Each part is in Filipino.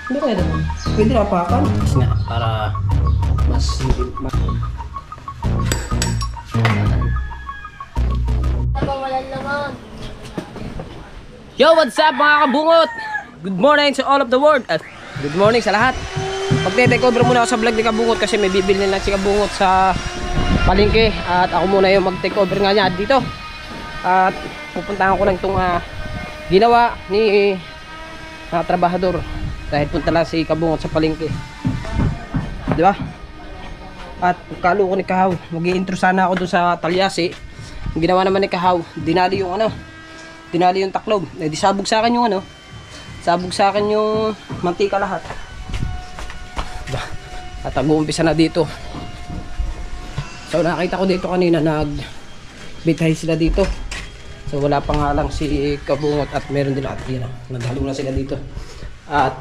Hindi kaya naman. Pwede na apakan. Kasi nga, para mas hindi Yo, what's up mga kabungot? Good morning to all of the world. At good morning sa lahat. Magte-take over muna ako sa vlog ni Kabungot kasi may bibili na si Kabungot sa palengke. At ako muna yung mag-take over nga niya dito. At pupuntahan ko lang itong ginawa ni trabahador. Dahil punta lang si Kabungot sa palengke. Di ba? At kalo ko ni Kahaw, mag-i-intro sana ako dun sa Talyasi. Ang ginawa naman ni Kahaw, dinali yung dinali yung taklob. Eh, di sabog sa akin yung sabog sa akin yung mantika lahat. Diba? At mag-uumpisa na dito. So nakita ko dito kanina, nagbitay sila dito. So wala pa nga lang si Kabungot at meron din at yan, naghalo na sila dito. At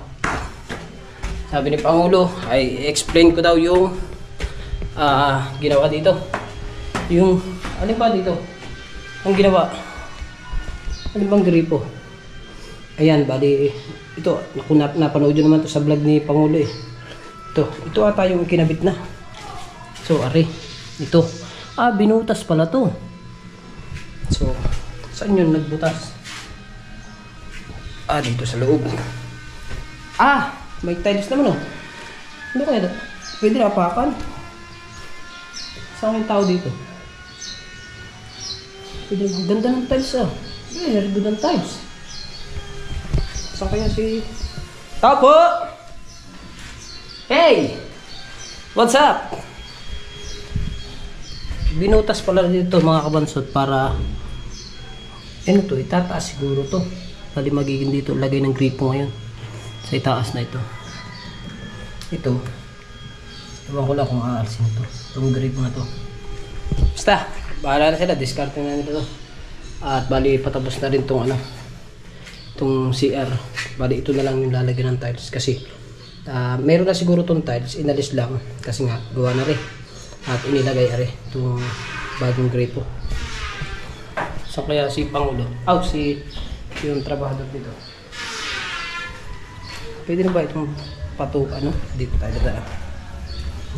sabi ni Pangulo ay explain ko daw yung ginawa dito. Yung ano ba dito? Ang ginawa ano bang gripo? Ayan, bali ito, napanood nyo naman to sa vlog ni Pangulo eh. Ito ata yung kinabit na. So, are, ito. Binutas pala to. So, saan yun nagbutas? Dito sa loob. May tiles naman oh. Ano kaya ito? Pwede na apakan. Saan yung tao dito? Pwede, ganda ng tiles ah. Very good ang tiles. Saan kaya si... Tao po! Hey! What's up? Binutas pala dito mga kabansot para ano to, itataas siguro to. Bali magiging dito lagay ng gripo ngayon. Sa itaas na ito. Ito. Ewan ko lang kung aalsin to. Itong gripo na to. Basta, bahala na sila. Discard na nila to. At bali patapos na rin itong itong CR. Bali ito na lang yung lalagyan ng tiles kasi meron na siguro itong tiles, inalis lang kasi nga gawa na rin at inilagay rin itong bagong gripo. So kaya si Pangulo si yung trabahador dito, pwede na ba itong dito tayo dada.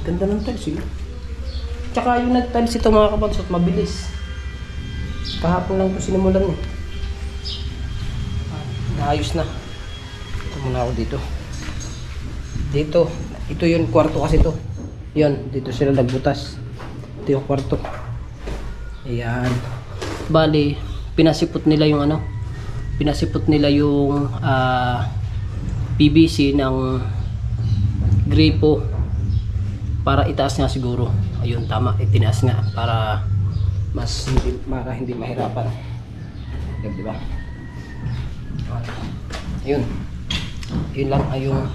Ganda ng tiles tsaka yung nag-tiles ito mga kabansot mabilis. Kahapon lang ito sinimulan naayos na. Ito muna ako dito. Ito yung kwarto kasi ito. Yan, dito sila nagbutas. Ito yung kwarto. Ayan. Bali, pinasipot nila yung PVC ng gripo para itaas nga siguro. Ayun, tama, itinaas nga para mas hindi mahirapan. Di ba? Ayun. Yun lang ay yung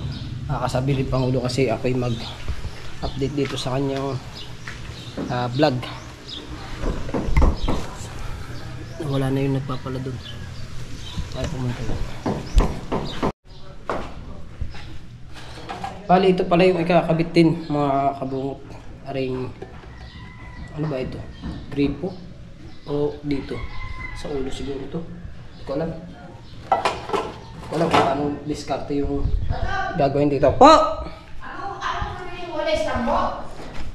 kasabi ni Pangulo kasi ako'y mag-update dito sa kanyang vlog. Wala na yung nagpapala dun. Ay pumunta lang. Bali ito pala yung ikakabit din mga kabungot. Aring ano ba ito? Gripo? O dito? Sa ulo siguro ito. Hindi ko alam. Kung anong diskarte yung gagawin dito. Po! Walis tambo?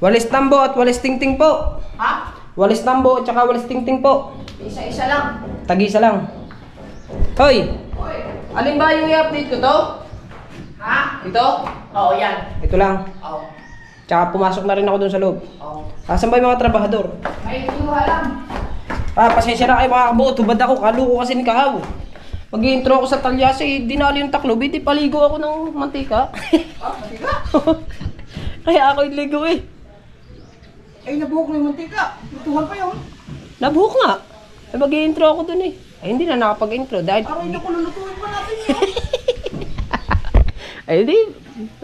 Walis tambo at walis tingting po. Ha? Walis tambo at saka walis tingting po. Isa-isa lang. Tag-isa lang. Hoy! Alin ba yung i-update ko to? Ha? Ito? Oo, yan. Ito lang? Oo. Tsaka pumasok na rin ako dun sa loob. Oo. Asan ba yung mga trabahador? May iluha lang. Pasensya na kayo mga kabuot. Hubad ako. Kaluko kasi ni Kahaw. Mag-i-intro ako sa Talyasi. Dinali yung taklob. Di paligo ako ng mantika. Mantika? Kaya ako yung ligo eh. Ay, nabuhok na yung mantika. Lutuhan pa yun. Nabuhok nga. Mag-i-intro ako dun eh. Ay, hindi na nakapag-intro. Dahil... Aray, naku, lulutuin pa natin yun. Ay, di.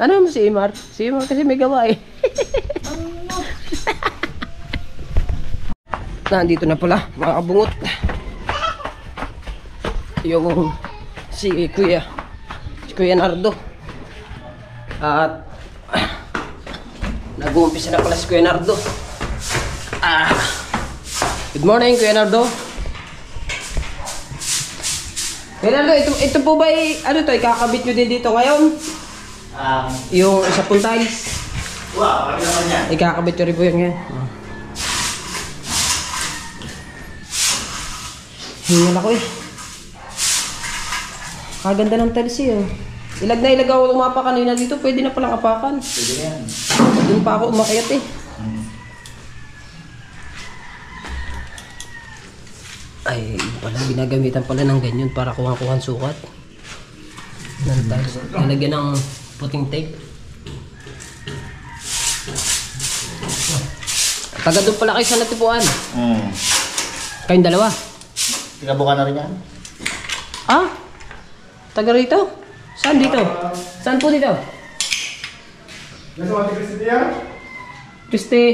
Ano mo si Imar? Si Imar kasi may gawa eh. Nandito na pala, mga kabungot. Yung si Kuya Nardo. At nag-uumpisa na pala si Kuya Nardo. Good morning, Kuya Nardo. Kuya Nardo, ito po ba ano to, ikakabit nyo din dito ngayon? Yung isa pong tiles. Wow, ano naman yan? Ikakabit ko rin po yan. Hingal ako eh. Kaganda ng tiles eh. Oh. Ilag na ilag ako umapa kanina dito. Pwede na palang apakan. Pwede na yan. Doon pa ako umakyat eh. Ay, pala ginagamitan pala ng ganyan para kuha-kuhan sukat. Ng tiles. Nalagyan ng puting tape. Taga doon pala kayo sa natipuan. Kayong dalawa. Tinabukan na rin yan? Ah? Taga rito? Saan dito? Saan po dito? Nasa Mati Cristi diyan? Cristi.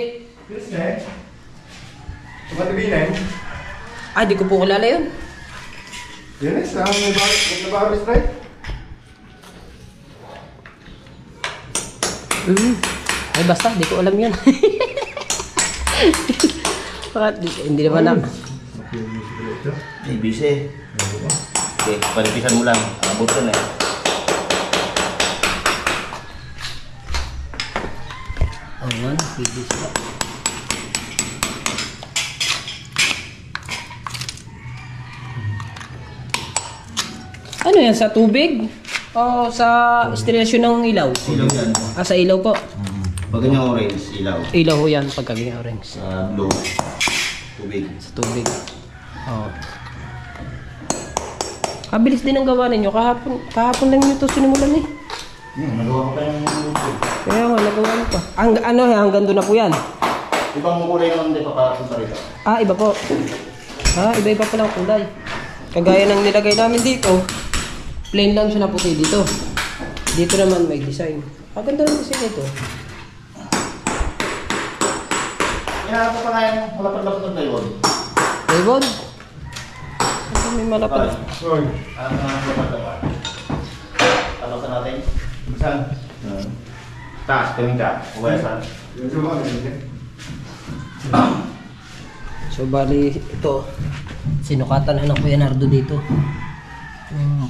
Cristi? Sa Mati Binay? Ay, di ko po kilala yun. Yan eh, sa Navarro Street. Ay, basta, di ko alam yun. Bakit? Hindi naman na. Ay, busy. Okay, palipisan mo lang. Abot ko na eh. Oo nga, pwede siya. Ano yan, sa tubig? O sa instalasyon ng ilaw? Ilaw yan. Ah, sa ilaw po. Pag ganyan orange, ilaw. Ilaw ho yan pagka ganyan orange. Sa blue, tubig. Sa tubig. Oo. Kabilis din ang gawa ninyo. Kahapon lang nyo ito sinimulan eh. Nagawa ko pa yung Kaya nga, nagawa nyo pa. Hanggang doon na po yan. ibang kulay naman din papapunta rito. Ah, iba po. Ah, iba-iba pa lang kulay. Kagaya ng nilagay namin dito, plain lang siya na puti dito. Dito naman may design. Maganda ng design ito. Kaya ako pa nga yung malapad-lapad ng plywood. Plywood? Ano may malapad? Sorry. Ang malapad-lapad. Tapasan natin. Saan? Taas, kaming taas. Uwayasan. Yan sa Mati. So bali ito, sinukatan na ng Kuya Nardo dito.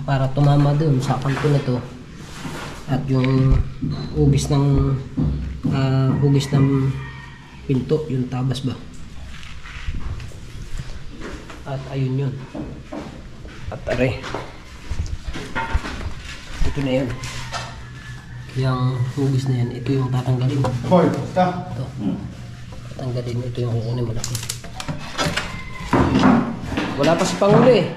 Para tumama dun sa kanto na to. At yung hugis ng pinto, yung tabas ba. At ayun yun. At are. Ito na yun. Yung hugis na yan, ito yung tatanggalin. Hoy, basta. Ito. Tatanggalin, ito yung kukunin malaki. Wala pa si Pangulo eh.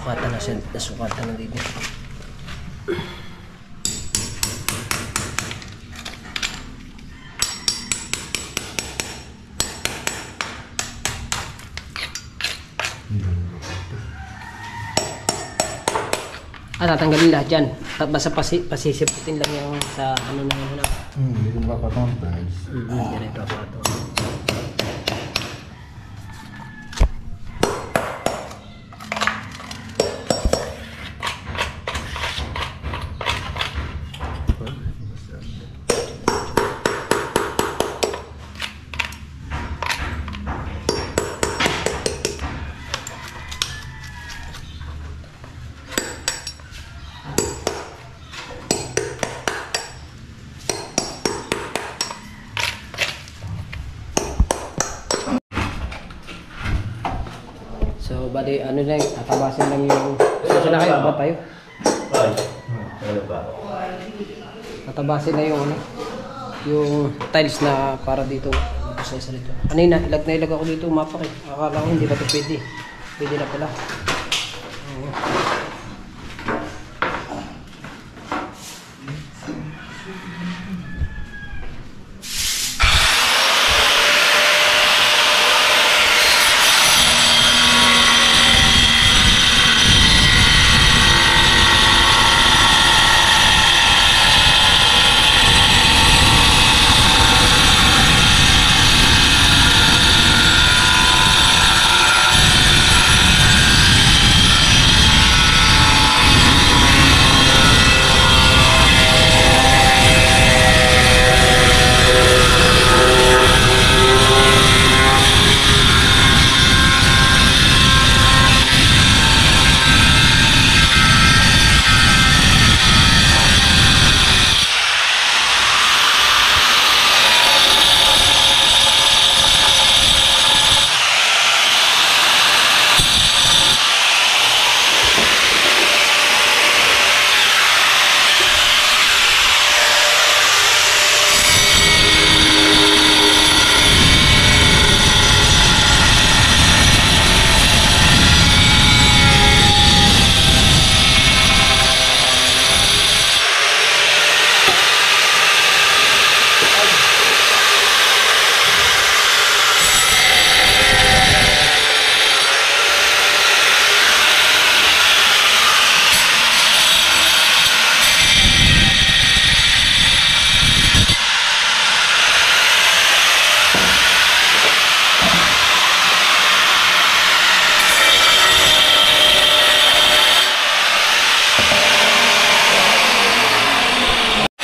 Sukatan na siya, nasukatan na dito. Tatanggalin lahat dyan. Basta pasisiputin lang yung sa ano na yun. Hindi ko mapapatong tiles. Yan ay papato. So, bali, ano na yung tatabasin lang yung... Saan na kayo? Abot tayo? Ay, ano ba? Tatabasin na yung ano. yung tiles na para dito. Sa isa dito. Kanina, ilag ako dito, mapak eh. Akala ko hindi ba ito pwede. Pwede na pala.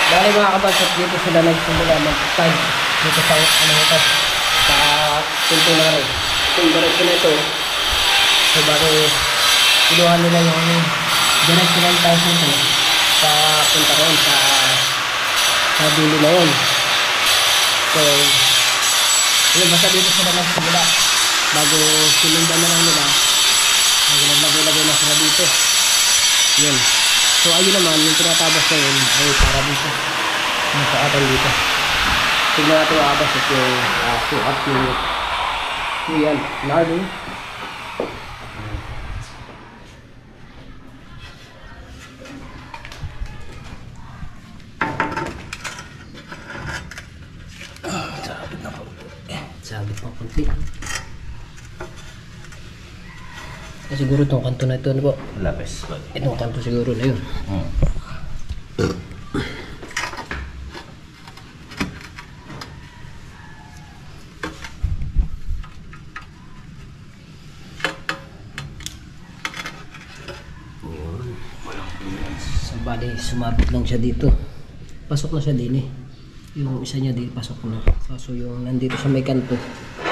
Bali mga kabansot, dito sila nagsimula mag-tag dito sa ano ito, sa pinto na rin. Yung diretso na ito, so bali kinuha nila yung diretso ng tiles nito sa punta ron sa dulo na yun. So yun, basta dito sila nagsimula bago sinundan na lang nila, bago naglagay-lagay na sila dito yun. So ayun naman, yung tinatabas na yun ay para dito. Nasa atin dito. Tignan natin yung abas at yung sukat yung yan, nardo. Sabit na konti. Sabit na konti. Siguro itong kanto na ito, ano po? Lapis. Itong kanto siguro na yun. So bali, sumabit lang siya dito. Pasok na siya din eh. Yung isa niya din, pasok na. Kaso yung nandito sa may kanto,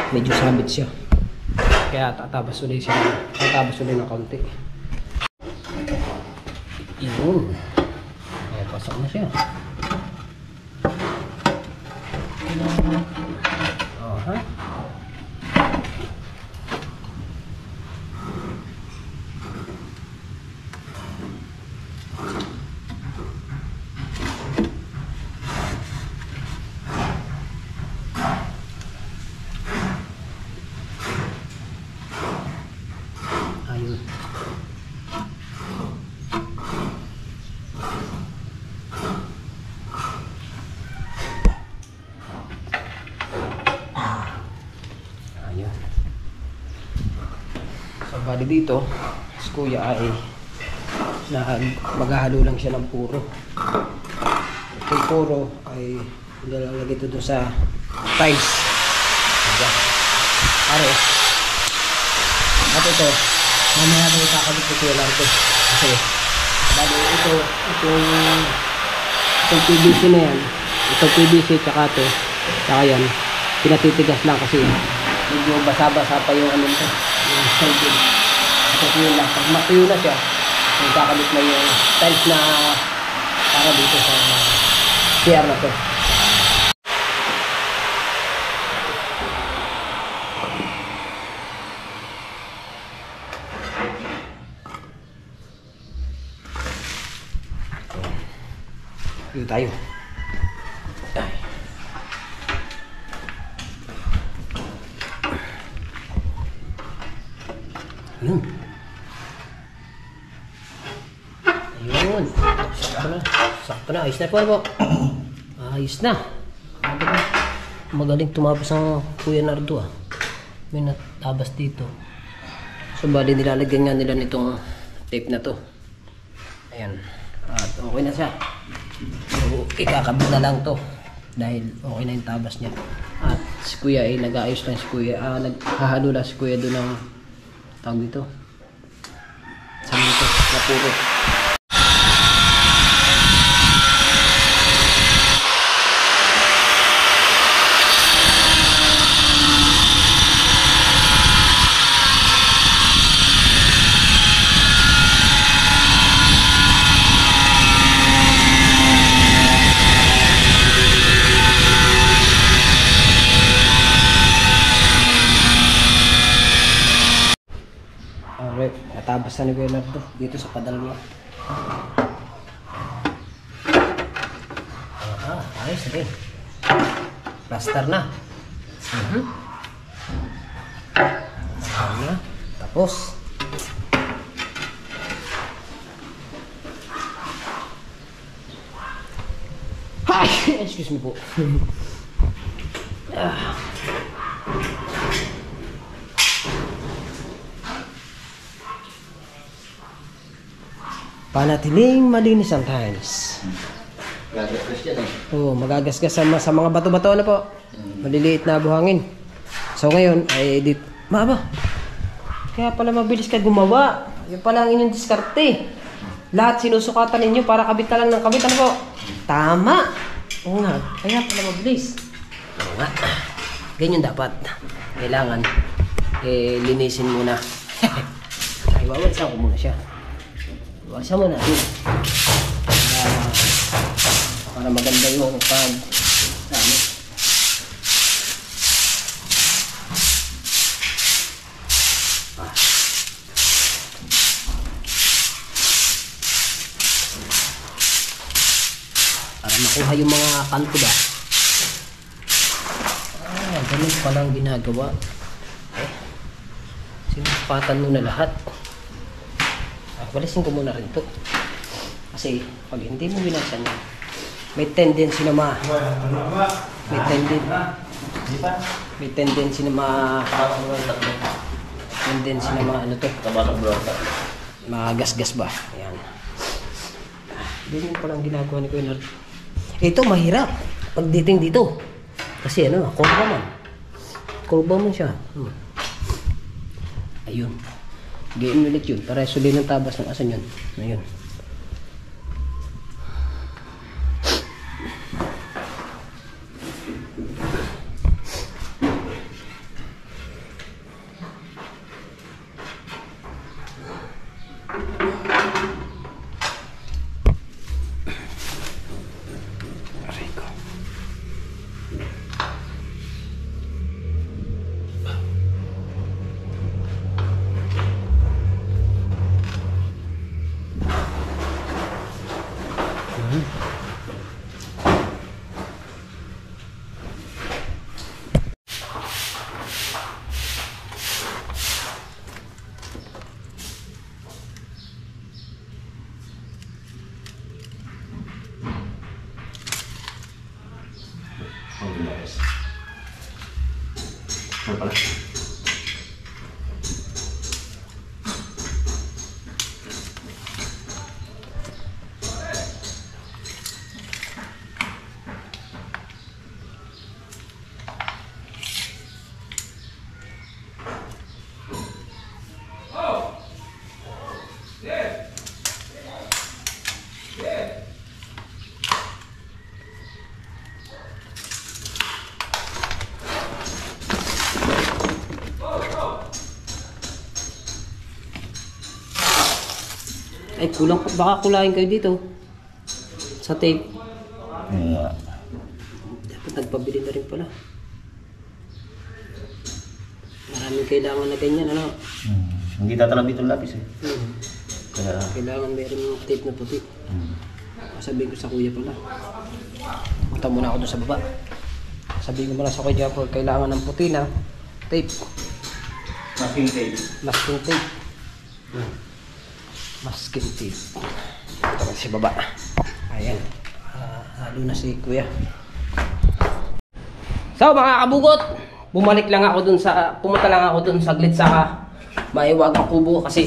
medyo sabit siya. Kaya tatabas ulit siya. Tatabas ulit ng kaunti. Yun. Kaya pasok na siya. Aha. Ayun. Ayun. So bali dito, si kuya ay maghahalo lang siya ng puro. Itong puro ay nilalagay ito doon sa tiles. Pare. At ito, mamaya na ikakabit ko lang ito. Kasi, bali itong PVC na yan, itong PVC tsaka ito, tsaka yan, pinatitigas lang kasi medyo basa-basa pa yung ano ito, yung style. Ito yun lang, pag matuyo na siya, ikakabit na yung tiles na para dito sa CR na ito. Dito tayo. Ay. Yun. Ayun. Sakto na. Sakto na. Ayos na po. Ayos na. Magaling tumapos ang Kuya Nardo ah. May natabas dito. So bali nilalagyan nga nila nitong tape na to. Ayan. At okay na siya. So ikakabit na lang to. Dahil okay na yung tabas niya. At si Kuya ay nag-aayos lang si Kuya. Naghahalo lang si Kuya doon ng tawag dito. Saminto na puro. Alright, natabas na ni Kuya Nardo dito sa padal niya. Ayos rin. Plaster na. Ayan na. Tapos. Excuse me po. Panatiling malinis ang tiles. Gagasgas yan eh. Oo, magagasgas sa mga bato-bato na po. Maliliit na buhangin. So ngayon ay Maba. Kaya pala mabilis ka gumawa. Yung pala ang inyong diskarte. Lahat sinusukatan ninyo para kabit na lang ng kabit. Ano po? Tama. Oo nga. Kaya pala mabilis. Oo nga. Ganyan dapat. Kailangan linisin muna. Ay, wawalisan ko muna siya. Wawalisan muna natin. Para maganda yung pag dami. Para makuha yung mga kanto ba. Ganun palang ginagawa. Sinupatan mo na lahat. Walisin ko muna rin ito. Kasi pag hindi mo binasan yan, may tendency na ano to, magasgas ba. Ayan. Ganyan palang ginagawa ni Kuya Nardo. Ito mahirap pagdating dito. Kasi ano, kurba man siya. Ayun. Game ulit yun. Para sulin ng tabas ng asan yun. Ayun. Ano pala? Ay, kulang. Baka kulahin kayo dito. Sa tape. Dapat nagpabili na rin pala. Maraming kailangan na ganyan, ano? Hindi tatalab dito lapis eh. Kaya... Kailangan meron yung tape na puti. Sabihin ko sa kuya pala. Punta muna ako doon sa baba. Sabihin ko muna sa kuya po, kailangan ng puti na tape. Masking tape. Masking tape. Masking tape. Ito naman si baba. Ayan. Halo na si kuya. So mga kabugot, pumunta lang ako dun saglit sa maiwagang kubo kasi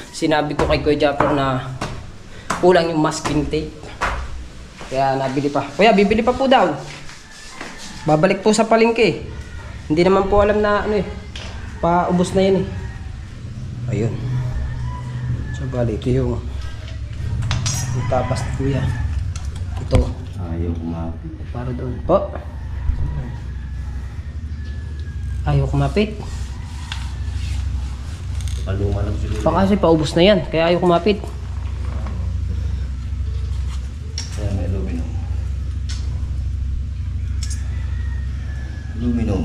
sinabi ko kay Kuya Japper na kulang yung masking tape. Kaya nabili pa. Kuya, bibili pa po daw. Babalik po sa palengke. Hindi naman po alam na paubos na yun Ayun. So bali, ito yung tapas ni Kuya. Ito. Ayaw kumapit. Para doon po. Ayaw kumapit. Paluma lang siguro. Baka kasi paubos na yan, kaya ayaw kumapit. Kaya may aluminum. Aluminum.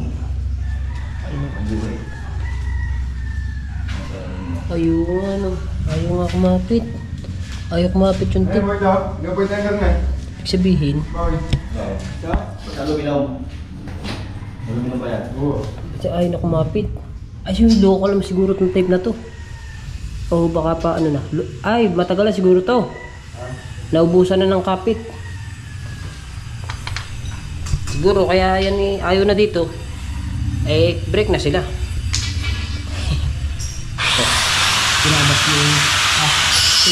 Ayaw nga kumapit. Ayaw kumapit yung Ay, tip. boy, daw. Nga boy, tayo na. Ibig sabihin, Bakit? Oo. Aluminum. Aluminum ba yan? Oo. kasi ayaw na kumapit. Ay, loko lang siguro itong tape na to. O baka pa ay, matagal na siguro to. Naubusan na ng kapit. Siguro kaya yan ayaw na dito. Break na sila. Pinabas yung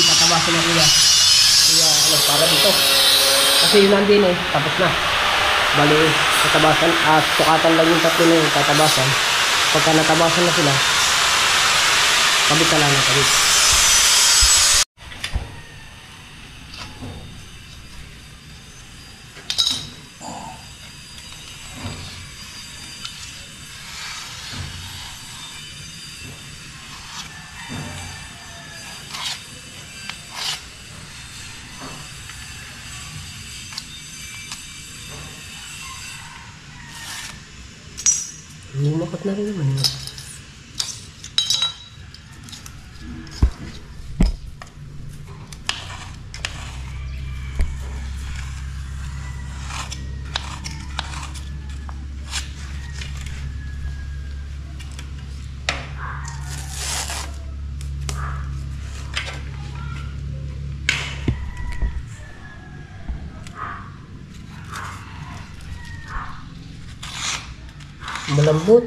tatabasan na kuya. Kaya para dito. Kasi yun nandin tapos na. Bali, tatabasan sukatan lang yung tatlo na yung tatabasan. Pagka natabasan na sila, kabit na lang na kabit. Lumakat na rin naman yun. Malambot.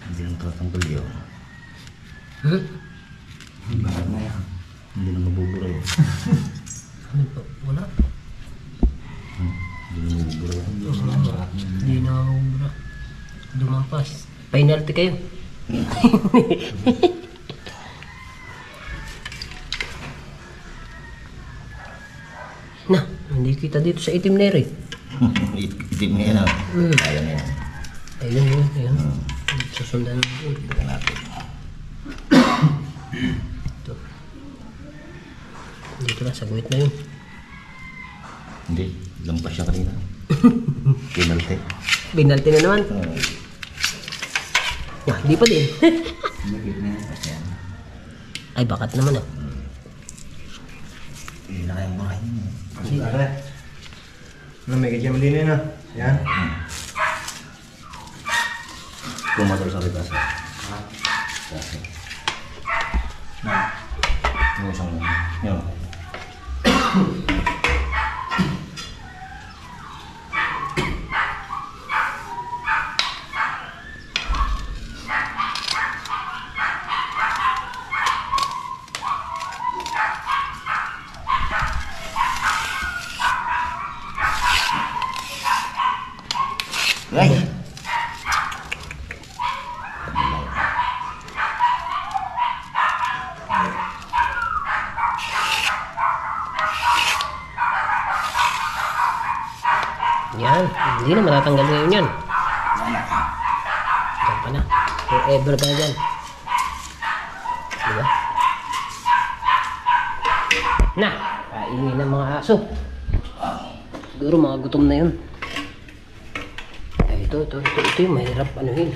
Hindi lang tatanggal yun. Bakit na yan? Hindi na mabubura yun. Ano po? Wala. Hindi na mabubura yun. Hindi na umura. Lumampas. Penalty kayo. Na, hindi kita dito sa itim na rin. Itim na yan. Kaya na yan. Ayun. Susundan mo. Tignan natin. Ito. Dito na, sa guhit na yun. Hindi. Lampas siya kanina. Pinalte. Penalty na naman. Hindi pa din. Nagit na yan. Kasi yan. Ay, bakat naman Hindi na kayang buhay niyo. Hindi. May kajam din yun, Yan. Pumatol sa ribasa. Kasi. Na. Yung isang, yun. Ay! Yan, hindi na matatanggal ngayon yan. Diyan pa na. Forever ka na dyan. Diba? Na! Kainin ng mga aso. Siguro mga gutom na yun. Ay, ito yung mahirap anuhin.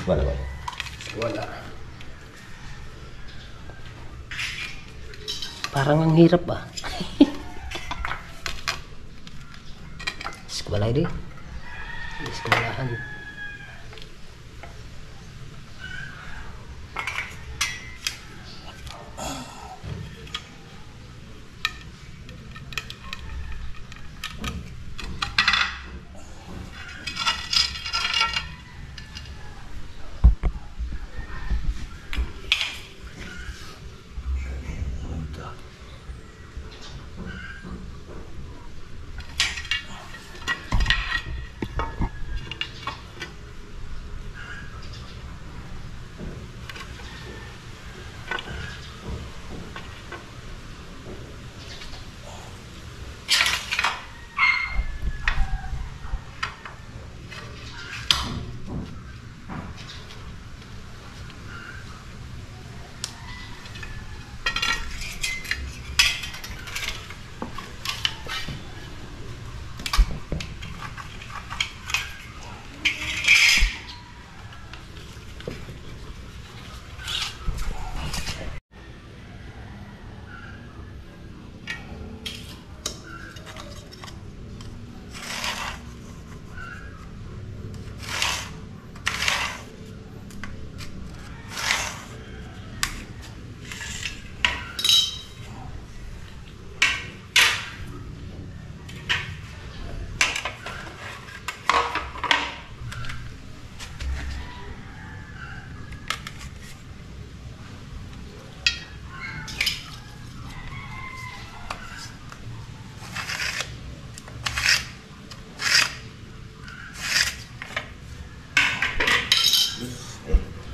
Wala ba? Wala. Parang ang hirap ba? Iskwalay di. Iskwalahan.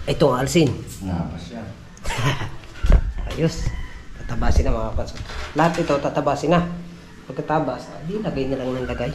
Ito ang alsin. Napas yan. Ayos. Tatabasin na mga kapatid. Lahat ito tatabasin na. Pagkatabas, di lagay na lang ng lagay.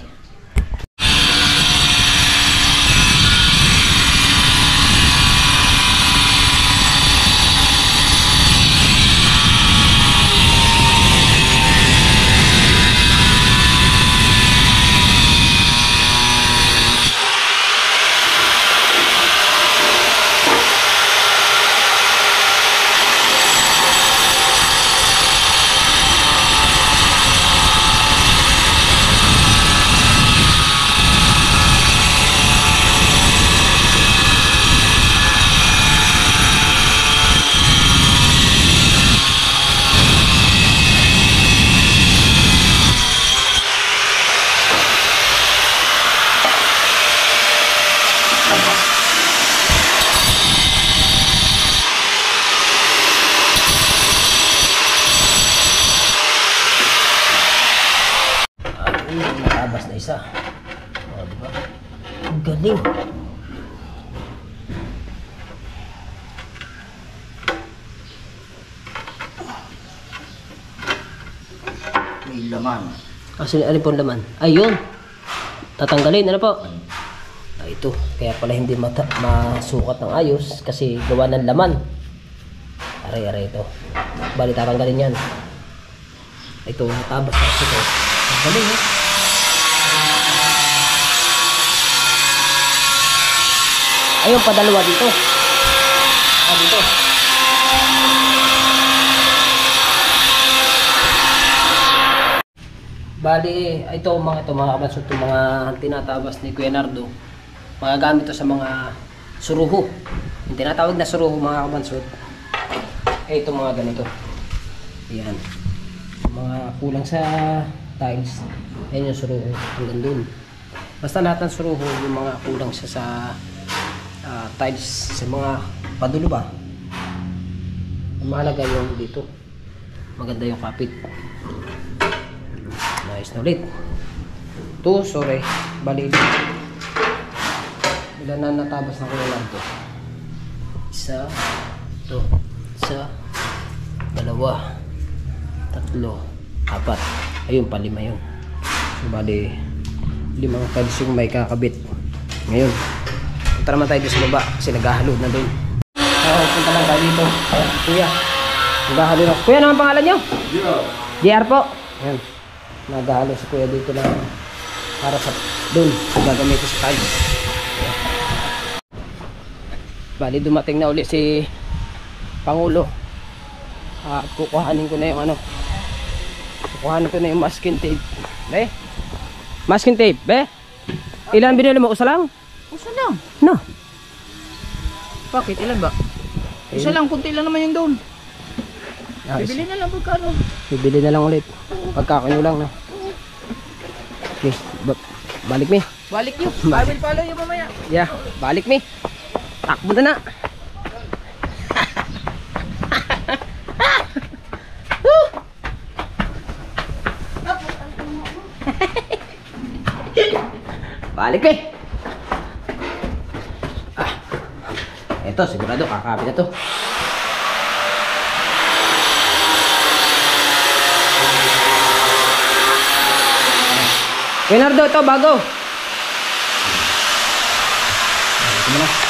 Natabas na isa. O, diba? Ang galing. may laman. Ano po ang laman? Ayun. Tatanggalin, ano po? Ito. Kaya pala hindi masukat ng ayos kasi gawa ng laman. Aray ito. Bali, tatanggalin yan. Ito, tabas na ito. Tanggalin, eh. Ayun, padalawa dito. Dito. Bali, ito mga kabansot, itong mga tinatabas ni Kuya Nardo. Magagamit ito sa mga suruho. Yung tinatawag na suruho mga kabansot. Ito mga ganito. Yan. Mga kulang sa tiles. Yan yung suruho. Hanggang dun. Basta lahat ng suruho, yung mga kulang sa tiles, sa mga padulo ba. Ang mahalaga yung dito. Maganda yung kapit. Nice na ulit. Ito, sorry. Bali ito. Ilan na natabas na Kuya Nardo? Isa. Ito. Isa. Dalawa. Tatlo. Apat. Ayun, palima yun. So, bali, limang tiles yung may kakabit. Ngayon, punta naman tayo sa baba kasi naghahalo na doon. Punta lang tayo dito. Ayan, Kuya. Naghahalo na. Kuya, naman pangalan nyo? JR po. Ayan. Naghahalo si Kuya dito lang para sa doon. Gagamitin sa tiles. Ayan. Bali, dumating na uli si Pangulo. Kukuhanin ko na yung ano. Kukuhanin ko na yung masking tape. Be? Masking tape, be? Ilan binili mo? Usa lang? Usa lang. No. Bakit? Ilan ba? Isa lang, kunti lang naman yung doon. Bibili na lang pagkano. Bibili na lang ulit. Pagkakain lang na. Okay. Balik mi. Balik nyo. I will follow you mamaya. Yeah. Balik mi. Takbo na na. Balik mi. Ito sigurado kakapit na to. Leonardo, ito bago. Ito mo na.